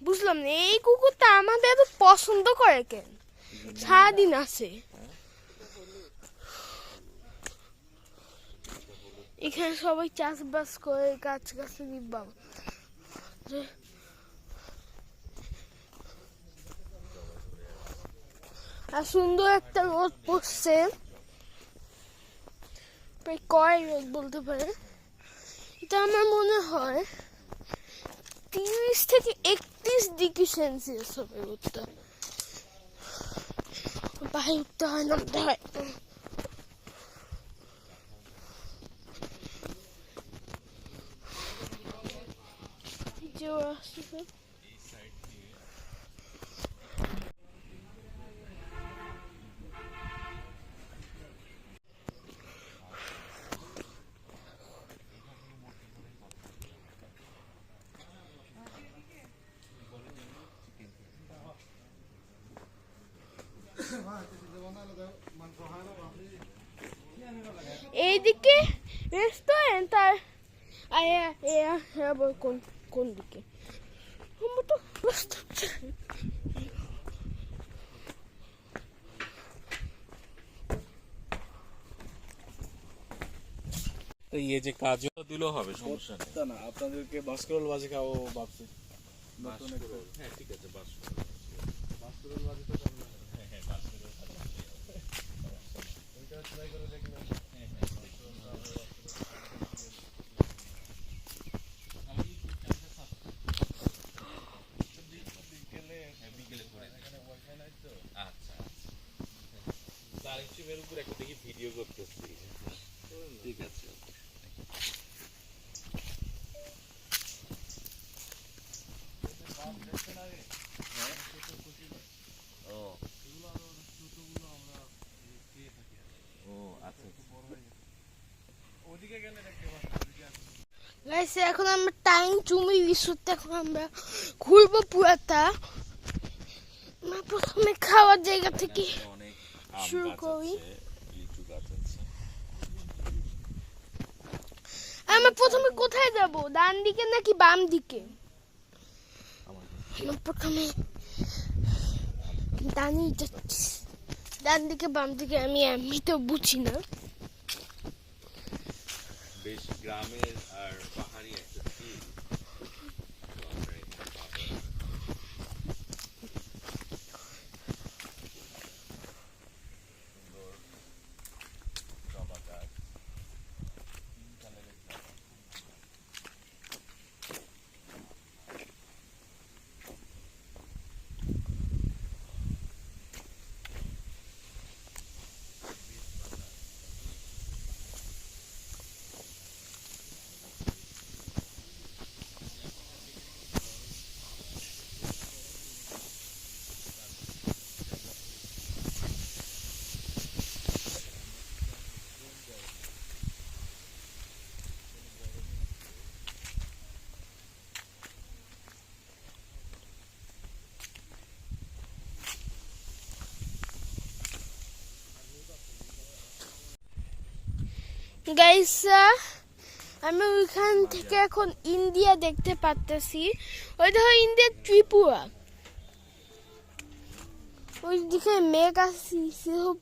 বুঝলাম না এই কুকুরটা আমাদের এত পছন্দ করে কেন? সারাদিন আছে এখানে, সবাই চাষবাস করে, গাছ গাছালি আর সুন্দর একটা রোদ পড়ছে, প্রায় কয় রোদ বলতে পারে। এটা আমার মনে হয় 30 থেকে 31 ডিগ্রি সেলসিয়াস হবে রোদটা। বাইরে উঠতে হয়, নামতে হয়। যে ওরা আসছে এইদিকে রেস্টুরেন্ট, আর আবার কোন কোন দিকে ইয়ে যে কাজও দিলেও হবে, সমস্যা নেই। না আপনাদেরকে বাস্কেটবল বাজি খাওয়াবো ভাবছি। নতুন একটা হ্যাঁ ঠিক আছে, বাস্কেটবল বাজি তো ওইটা ট্রাই করে দেখবেন। আচ্ছা তার ইউটিউবের উপর একটা দেখি ভিডিও করতেছি। ঠিক আছে। গাইস, এখন আমরা টাইম চুমি রিসোর্টে এখন আমরা ঘুরবো পুরাটা। আমরা প্রথমে খাওয়ার জায়গা থেকে অনেক শুরু করি। লিচু গাছ আছে। আমরা প্রথমে কোথায় যাব, ডান দিকে নাকি বাম দিকে? আমরা প্রথমে ডানি যাচ্ছি, ডান দিকে বাম দিকে আমি তো বুঝি না। বেশ গ্রামের আর পাহাড়ি একটা ফিল। গাইস, আমি ওইখান থেকে এখন ইন্ডিয়া দেখতে পাচ্ছি। ওই দেখো ইন্ডিয়া ত্রিপুরা, ওই দিকে মেঘ আসছে,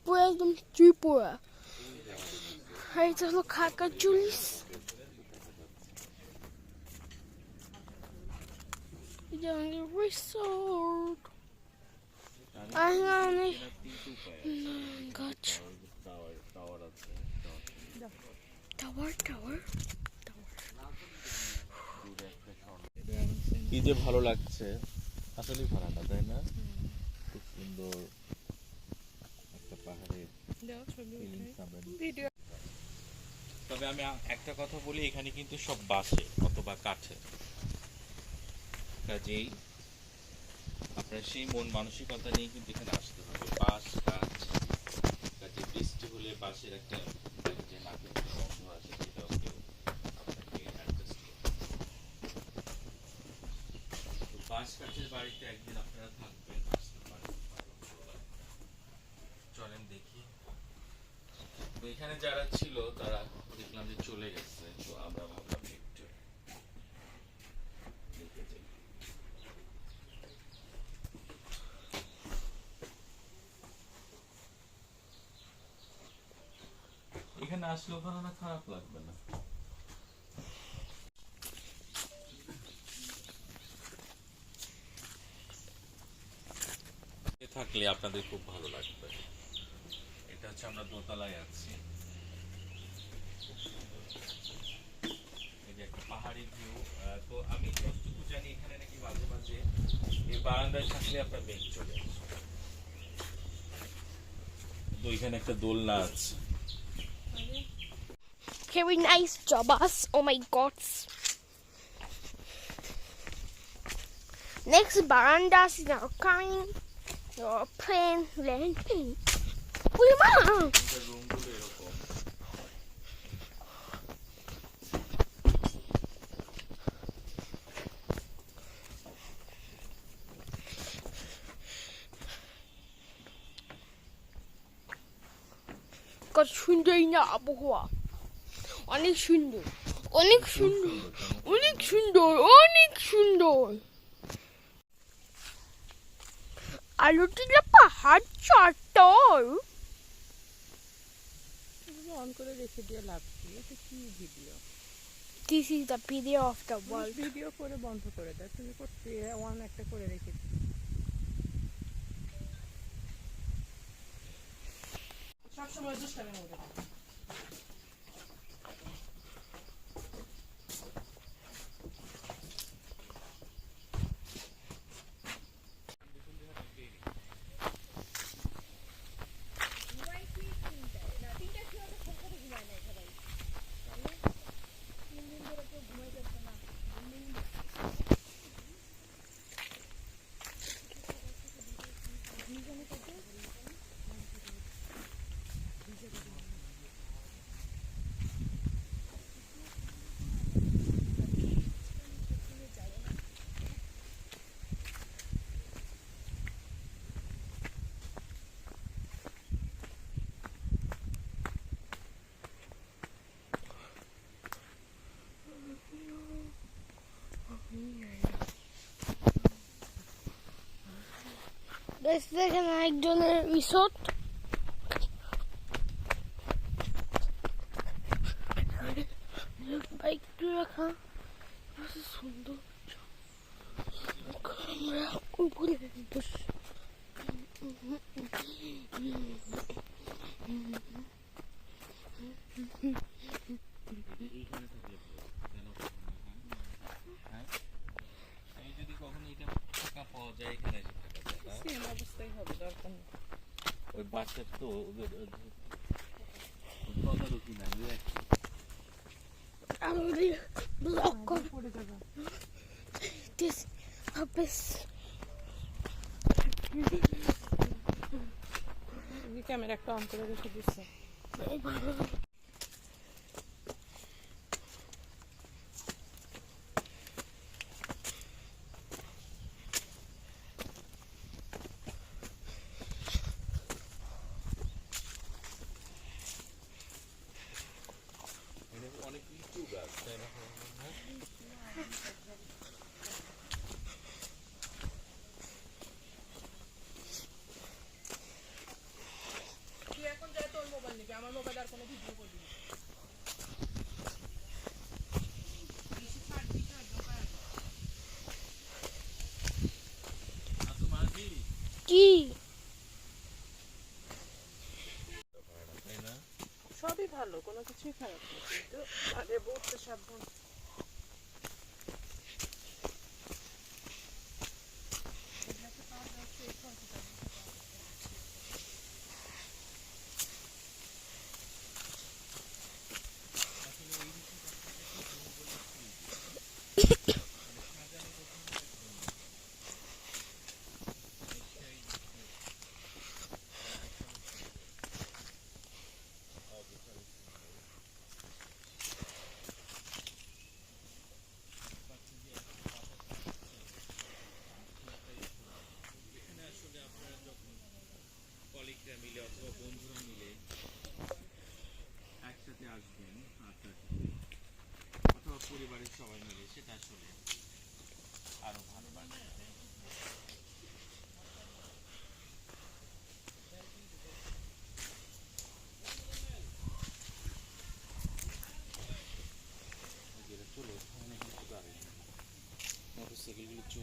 পুরো একদম ত্রিপুরা। আর এটা হলো খাকাচুলিস। এটা আমাদের রিসোর্ট। আর অনেক গাছ, টাওয়ার টাওয়ার। কি যে ভালো লাগছে, আসলেই ভালো না, তাই না? খুব সুন্দর একটা পাহাড়ের feelings আমরা নিচ্ছি। তবে আমি একটা কথা বলি, এখানে কিন্তু সব বাঁশে অথবা কাঠে, কাজেই আপনার সেই মন মানসিকতা নিয়ে কিন্তু এখানে আসতে হবে। বাঁশ কাঠ, কাজে বৃষ্টি হলে বাঁশের একটা যে নাকের যে গন্ধ আসে, সেটাও কেউ আপনাকে অ্যাডজাস্ট করতে হবে। বাঁশ কাঠের বাড়িতে একদিন আপনারা থাকবেন, আসতে পারেন, চলেন দেখি। তো এখানে যারা ছিল তারা দেখলাম যে চলে গেছে, তো আমরা ভাবলাম একটু দেখে যাই। এখানে আসলে ওখানে না খারাপ লাগবে না। থাকলে আপনাদের খুব ভালো লাগবে। এটা হচ্ছে আমরা দোতলায় আছি, এই যে একটা পাহাড়ি ভিউ। তো আমি যতটুকু জানি এখানে নাকি মাঝে মাঝে এই বারান্দায় থাকলে আপনার মেঘ চলে আসে। তো এখানে একটা দোলনা আছে। Very nice job, us. Oh my god. Next barandas is now coming. Your plane landing. Uy, ma! রুমগুলো এরকম। কত সুন্দর না আবহাওয়া, অনেক সুন্দর, অনেক সুন্দর, অনেক সুন্দর, অনেক সুন্দর। আলোটিলা পাহাড় চট্টর। অন করে রেখে দিয়ে লাভ কি? এটা কি video? This is the video of the world. Video করে বন্ধ করে দাও। তুমি করতে ওয়ান একটা করে রেখে দিও। সবসময় দুষ্টামির মধ্যে থাকো। দেখেন একজনের রিসোর্ট, বাইকটি রাখা সুন্দর। আমরা উপরে বসে যদি কখনো এটা ফাঁকা পাওয়া যায় এখানে এসে থাকা যায় না? সেম অবস্থাই হবে, দরকার নেই। ওই বাচ্চার তো ওদের তদারকি নাই, ওই একই। আমাদের ব্লক পড়ে যাবে। this habis ক্যামেরা একটা অন করে রেখে দিচ্ছে। অনেক লিচু গাছ, তাই না? তুই এখন যাই তোর মোবাইল নিবি, আমার মোবাইল আর কোনো ভিডিও করবি না। কি তাই না? সবই ভালো, কোনো কিছুই খারাপ না, কিন্তু আগে বলতে সাবধান।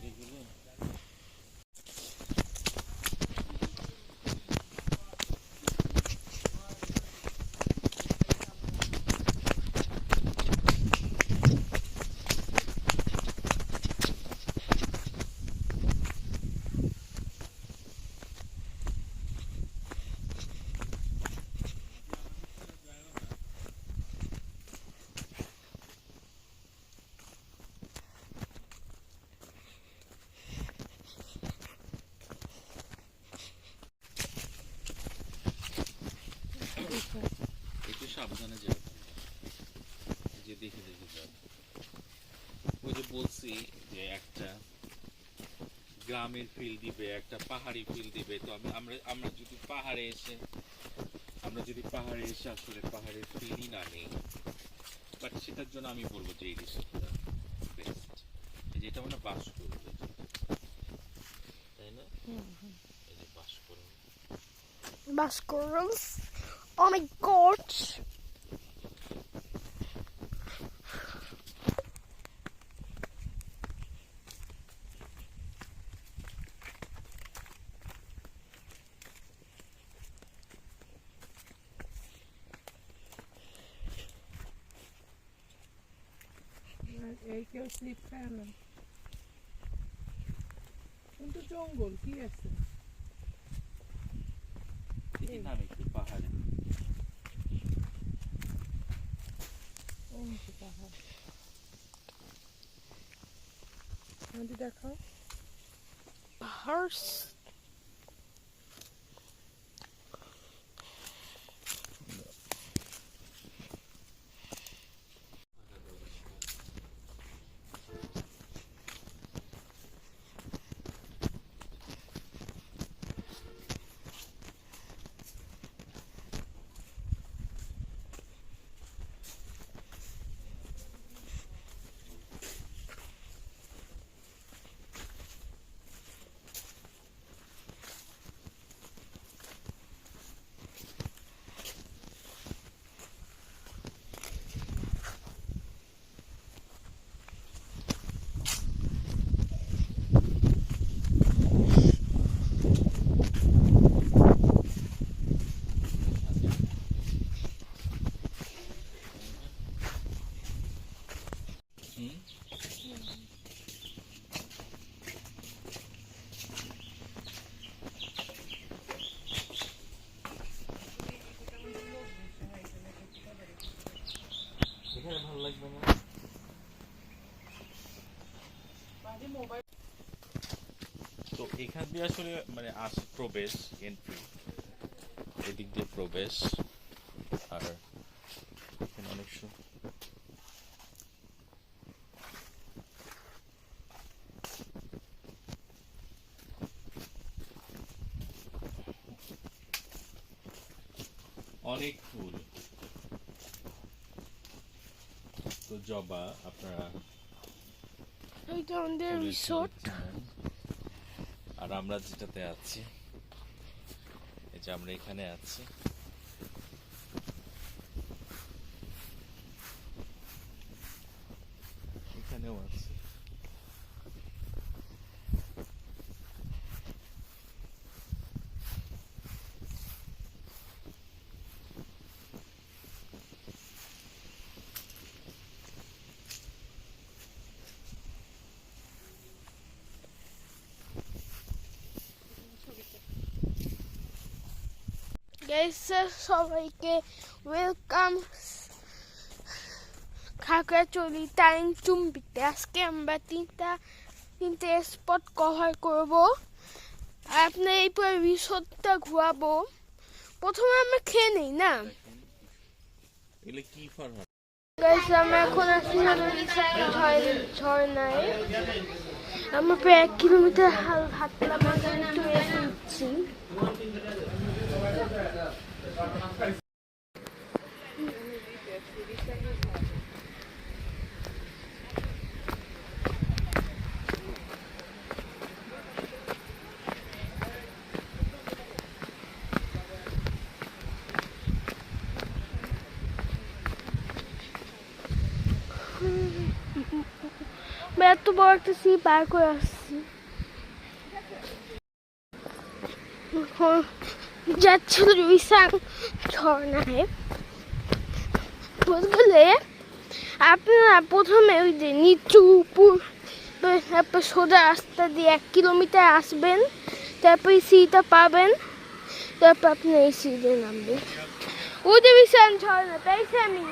ভিতরে গেলে একটু সাবধানে যাবে, যে দেখে দেখে যাবে। ওই যে বলছি যে একটা গ্রামের ফিল দিবে, একটা পাহাড়ি ফিল দিবে। তো আমরা যদি পাহাড়ে এসে আসলে পাহাড়ের ফিলই না নেই, বাট সেটার জন্য আমি বলবো যে এই রিসোর্টটা বেস্ট। যেটা মানে বাস করবে, তাই না? এই যে বাস করবে, Baskervilles. Oh my god. এই কেউ স্লিপ খায় না, কিন্তু জঙ্গল কি আছে? দেখি নাম একটু পাহাড়ে। পাহাড় নদী দেখাও। Horse. এখানে ভালো লাগবে না। তো এখান দিয়ে আসলে মানে প্রবেশ, এন্ট্রি, এদিক দিয়ে প্রবেশ। আর এখানে অনেক অনেক ফুল। তো জবা আপনারা এইটা আমাদের রিসোর্ট। আর আমরা যেটাতে আছি, এই যে আমরা এখানে আছি, এখানেও আছি। গাইস সবাইকে ওয়েলকাম খাগড়াছড়ি টাইম চুম্বিতে। আজকে আমরা তিনটে স্পট কভার করব। আর আপনার এই পুরো রিসোর্টটা ঘোরাবো। প্রথমে আমরা খেয়ে নেই না এগুলো কি ফরহাদ? গাইস আমরা এখন আছি ঝর্ণায়। আমরা প্রায় 1 কিলোমিটার হাঁটলাম, একটু রেস্ট নিচ্ছি। এত বড় একটা সি পার করে আসছি। এখন যাচ্ছিল রুইসাং ঝর্ণায় বলতে গেলে আপনারা প্রথমে ওই যে নিচু উপর তারপর সোজা রাস্তা দিয়ে 1 কিলোমিটার আসবেন, তারপর এই সিঁড়িটা পাবেন, তারপর আপনি এই সিঁড়িতে নামবেন। ওই যে রুইসাং ঝর্ণা, তাইছে আমি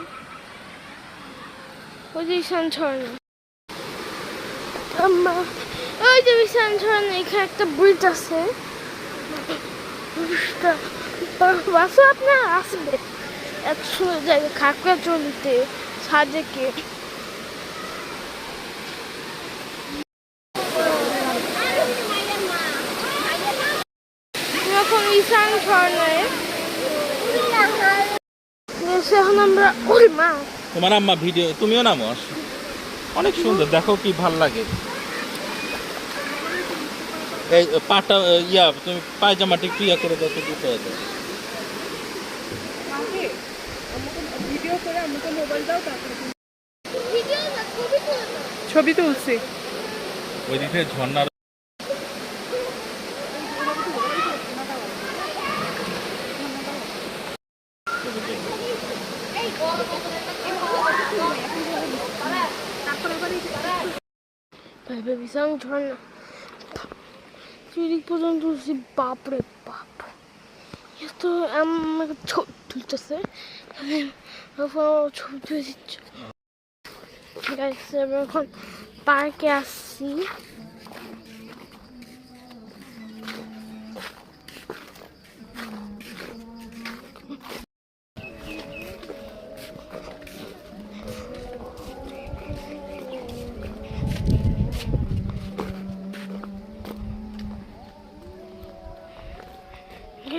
ওই যে রুইসাং ঝর্ণা ওই যে রুইসাং ঝর্ণা, এখানে একটা ব্রিজ আছে। বাসে আপনারা আসবেন এত সুন্দর জায়গা খাগড়াছড়িতে সাজেকে। এখন রুইসাং ঝর্ণায় এখন আমরা ওই মা তোমার আম্মা ভিডিও, তুমিও নামো, আসো। অনেক সুন্দর, দেখো কি ভাল লাগে। এই পাটা তুমি পায়জামাটি একটু করে দাও তো, দুটো দাও। আমাকে ভিডিও করে আমাকে মোবাইল দাও, তারপরে ছবি তুলছি। ওই দিকে ঝর্ণার রুইসাং ঝর্ণা চুরিক পর্যন্ত উঠছি, বাপরে বাপ, এত আমাকে ছবি তুলতেছে, আমি ছবি তুলে দিচ্ছি। আমি এখন পার্কে আসছি।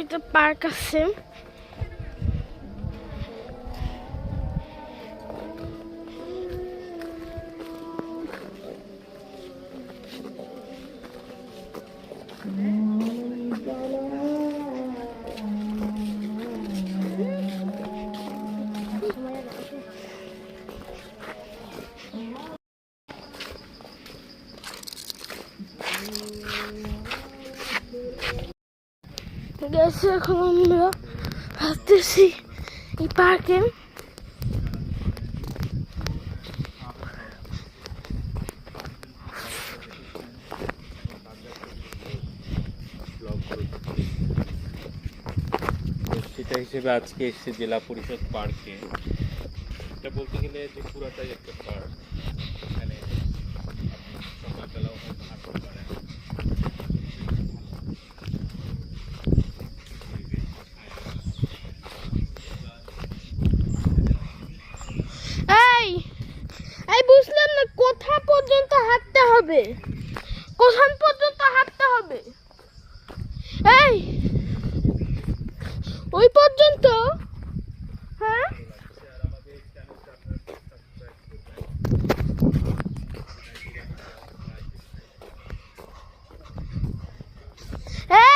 একটা পার্ক আছে, গেছে। এখন আমরা হাঁটতেছি এই পার্কে। সেটা হিসেবে আজকে এসেছে জেলা পরিষদ পার্কে। এটা বলতে গেলে যে পুরাটাই একটা পার্ক। এখানে সকালবেলাও হয়তো হাঁটতে পারেন। এই বুঝলাম না, কোথা পর্যন্ত হাঁটতে হবে, কোথান পর্যন্ত হাঁটতে হবে? এই ওই পর্যন্ত? হ্যাঁ,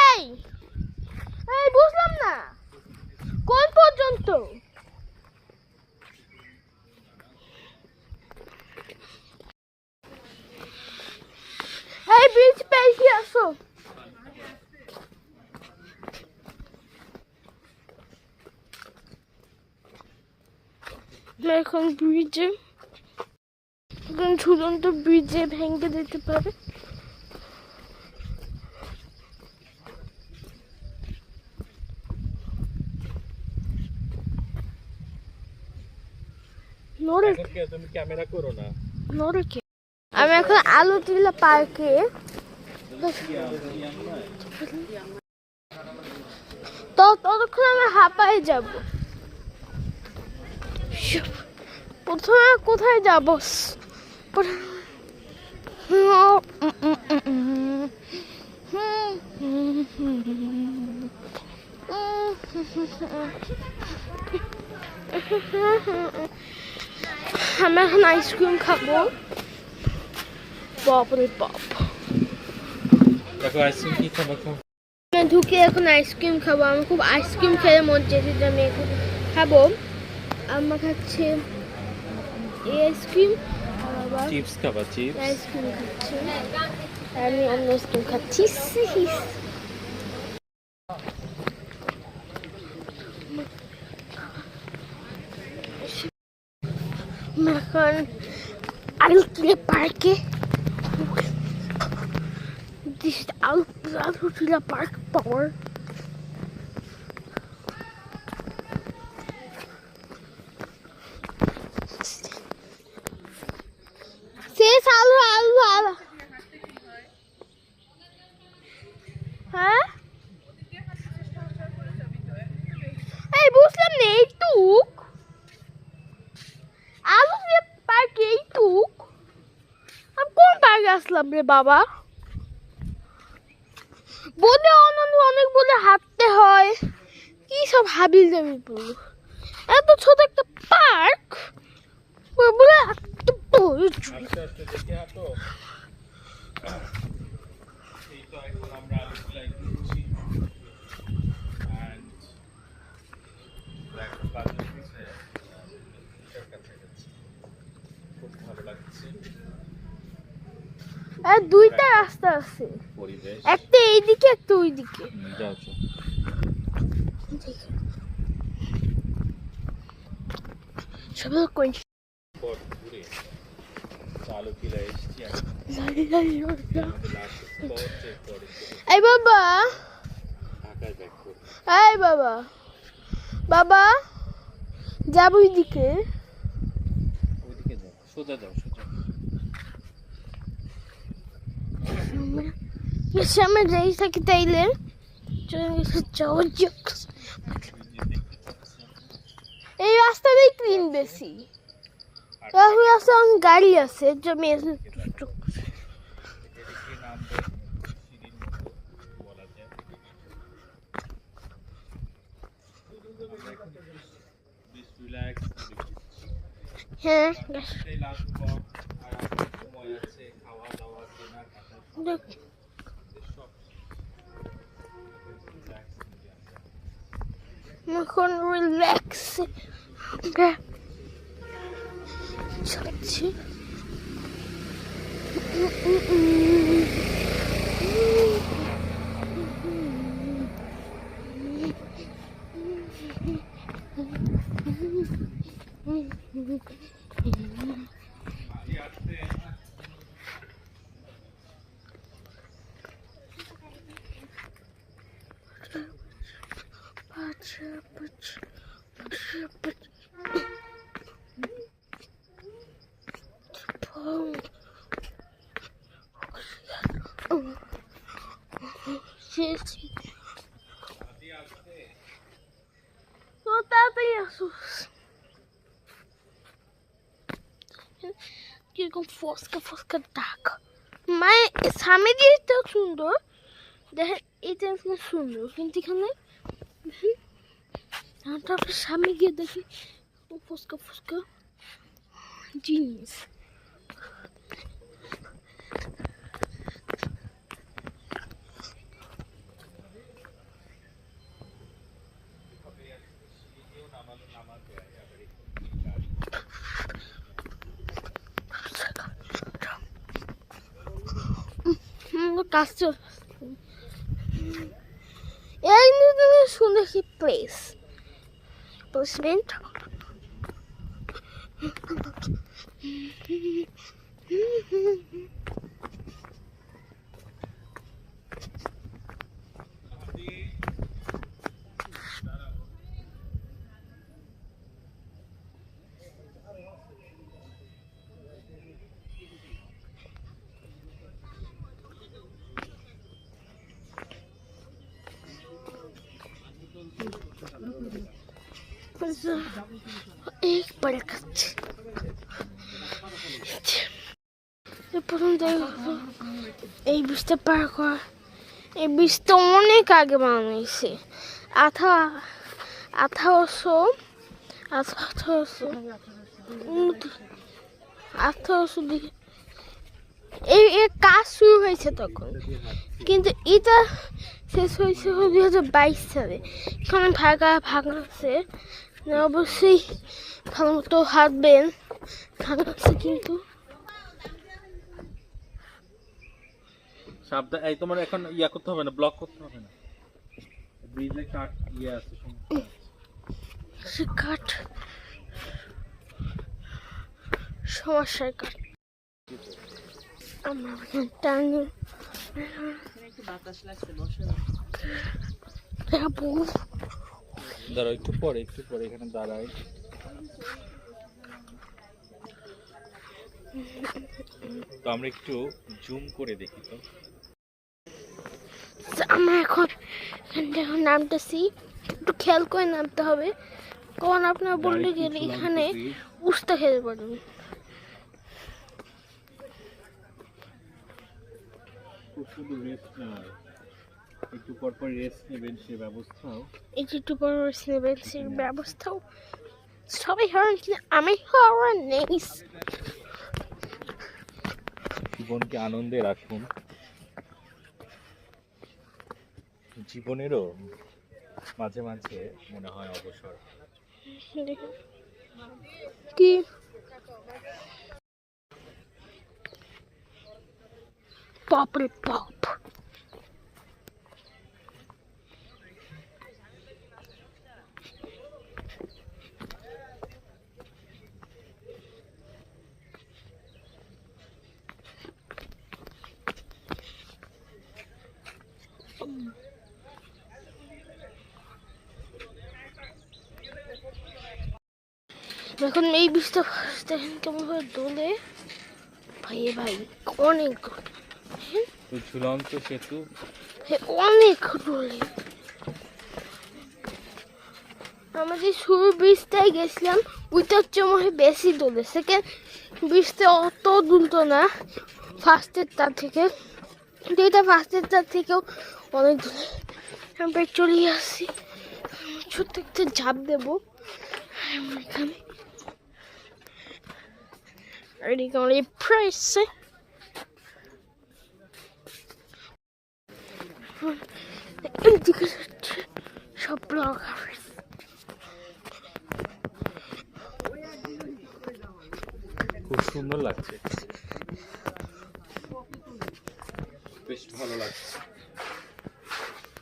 এই এই বুঝলাম না, কোন পর্যন্ত? এই ব্রিজ পেয়ে আসো। এখন ব্রিজে, এখন ঝুলন্ত ব্রিজে ভেঙে দিতে পারে। তুমি ক্যামেরা করো না। আমি এখন আলুটিলা পার্কে, তো ততক্ষণ আমি হাঁপায় যাব। প্রথমে কোথায় যাব? আমি এখন আইসক্রিম খাবো। বাপরে বাপ, দেখো আইসক্রিম কি খাবো? আমি ঢুকে এখন আইসক্রিম খাবো। আমি খুব আইসক্রিম খেয়ে মন চেয়েছে, যে আমি এখন খাবো। আমার খাচ্ছে এই আইসক্রিম, চিপস খাবা? চিপস আইসক্রিম খাচ্ছে। আমি অন্য আইসক্রিম খাচ্ছি এখন আলুটিলা পার্কে This is Alutila Park Power. Sis, আলু হ্যাঁ এই বুঝলাম না এইটুক আলুটিলা পার্কে এইটুক আমি কোন পার্কে আসলাম রে বাবা বলে অনেক বলে হাঁটতে হয় কি সব হাবিল জাবিল বললো এত ছোট একটা পার্ক বলে হাঁটতে আস্তে আস্তে দেখে হাঁটো এই তো এখন আমরা আলুগুলাই দিচ্ছি and এখন বাজে হচ্ছে এটার কাছে যাচ্ছি খুব ভালো লাগছে আর দুইটা রাস্তা আছে পরিবেশ একটা এইদিকে একটা ওইদিকে যাও চো সবাই কোন পর ঘুরে চালু কিলা এসছি আমাদের লাস্ট স্পটে পরে এই বাবা ঢাকায় ব্যাক করব এই বাবা বাবা যাবো ওইদিকে ওইদিকে যাও সোজা যাও সোজা সামনে যাই থাকি তাইলে এই রাস্তাটাই ক্লিন বেশি রাস্তা অনেক গাড়ি আছে জমি আছে এদিকে নামবে সিঁড়ির মতো বলা যায় বেশ রিল্যাক্স হ্যাঁ এই লাস্ট ব্লক আর এখন সময় আছে খাওয়া দাওয়া কেনাকাটা দেখ সব এখন রিল্যাক্স যাচ্ছি তো তাড়াতাড়ি আসুস কিরকম ফসকা ফসকা ডাক মায়ের সামনে দিয়ে তো সুন্দর দেখেন এটা সুন্দর কিন্তু এখানে তারপর সামনে গিয়ে দেখি ফসকা ফসকা জিনিস কাছে এই সুন্দর একটি প্লেস প্লেসমেন্ট एक बड़ा कच्छ প্রথম দেখো এই বৃষ্টি পার করা এই বৃষ্টি অনেক আগে বানানো হয়েছে আঠারোশো দিকে এই কাজ শুরু হয়েছে তখন কিন্তু এটা শেষ হয়েছে 2022 সালে এখানে ভাগা আছে অবশ্যই ভালো মতো হাঁটবেন ভাগা আছে কিন্তু সাবধান, এই তোমার এখন ইয়া করতে হবে না, ব্লক করতে হবে না, ব্রিজে কাট ইয়ে আছে সমস্যা আছে। সে কাঠ সমস্যার কাঠ আমার টানি দেখাবো। দাঁড়াও একটু পরে এখানে দাঁড়াই। তো আমরা একটু জুম করে দেখি তো। আমরা এখন এখান থেকে নামতেছি, একটু খেয়াল করে নামতে হবে, কারণ আপনার বললে গেলে এখানে উস্তা খেতে পারবেন। খুব সুন্দর রেস্ট নেওয়ার, একটু পর পর রেস্ট নেবেন সে ব্যবস্থাও। এই যে একটু বড় নেবেন সেই ব্যবস্থাও সবাই হরেন, কিন্তু আমি হরেন নেই। জীবনকে আনন্দে রাখুন, জীবনেরও মাঝে মাঝে মনে হয় অবসর। কি পপরে পপ এখন এই বৃষ্টি দেখেন কেমন ভাবে দোলে ভাই ভাই, অনেক তো ঝুলন্ত সেতু অনেক দোলে। আমরা যে শুরু বৃষ্টিতে গেছিলাম ওইটা হচ্ছে মনে হয় বেশি দোলে, সেকেন্ড বৃষ্টি অত দুলতো না ফার্স্টের তার থেকে, কিন্তু এটা ফার্স্টের তার থেকেও অনেক দূরে। আমরা চলে আসছি, ছোট্ট একটা ঝাঁপ দেবো এখানে। এদিকে অনেক প্রাইস এদিকে সব ব্লগার। খুব সুন্দর লাগছে, বেশ ভালো লাগছে।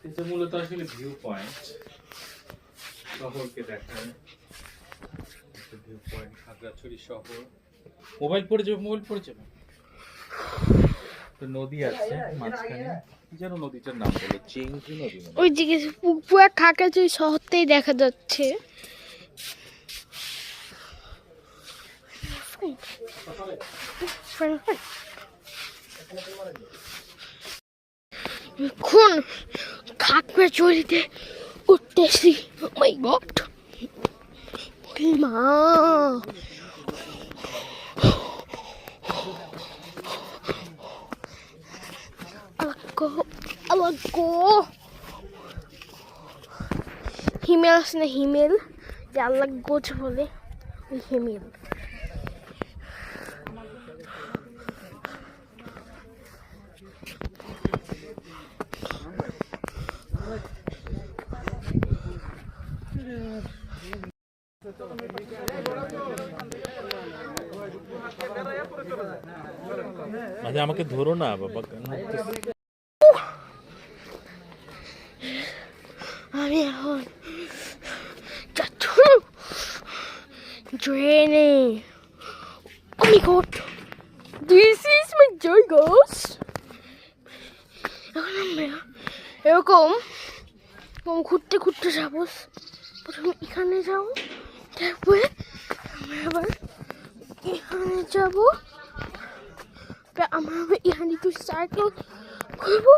এটা মূলত আসলে ভিউ পয়েন্ট, শহরকে দেখায় ভিউ পয়েন্ট, খাগড়াছড়ি শহর। মোবাইল পড়ে যাবে। তো নদী আছে মাঝখানে, কি যেন নদীটার নাম বলে, চেংজি নদী মনে হয়। ওই দিকে পুরা খাগড়াছড়ি শহরটাই দেখা যাচ্ছে। এখন খাগড়াছড়িতে উঠতেছি। মাই গড মা, হিমেল আছে না, হিমেল যে আল্লাহ গোছ বলে, ওই হিমেল। মানে আমাকে ধরো না বাবা, আমি এখন ট্রেনে। Oh my god, this is my Jagos. এখন আমরা এরকম ঘুরতে ঘুরতে যাবো। প্রথমে এখানে যাবো, তারপরে আমরা আবার এখানে যাবো, আমরা এখানে একটু সাইকেল করবো,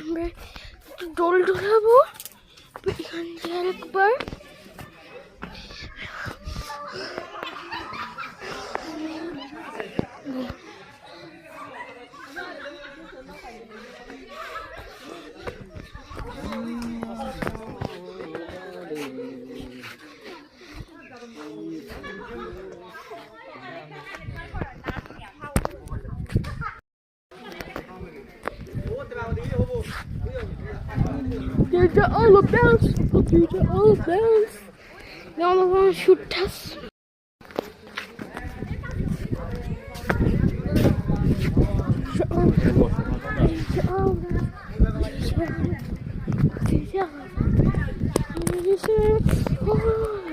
আমরা একটু দোল দোলাবো, এখান থেকে আরেকবার Future all of bounce, future all of bounce. Now I'm gonna shoot test. Oh.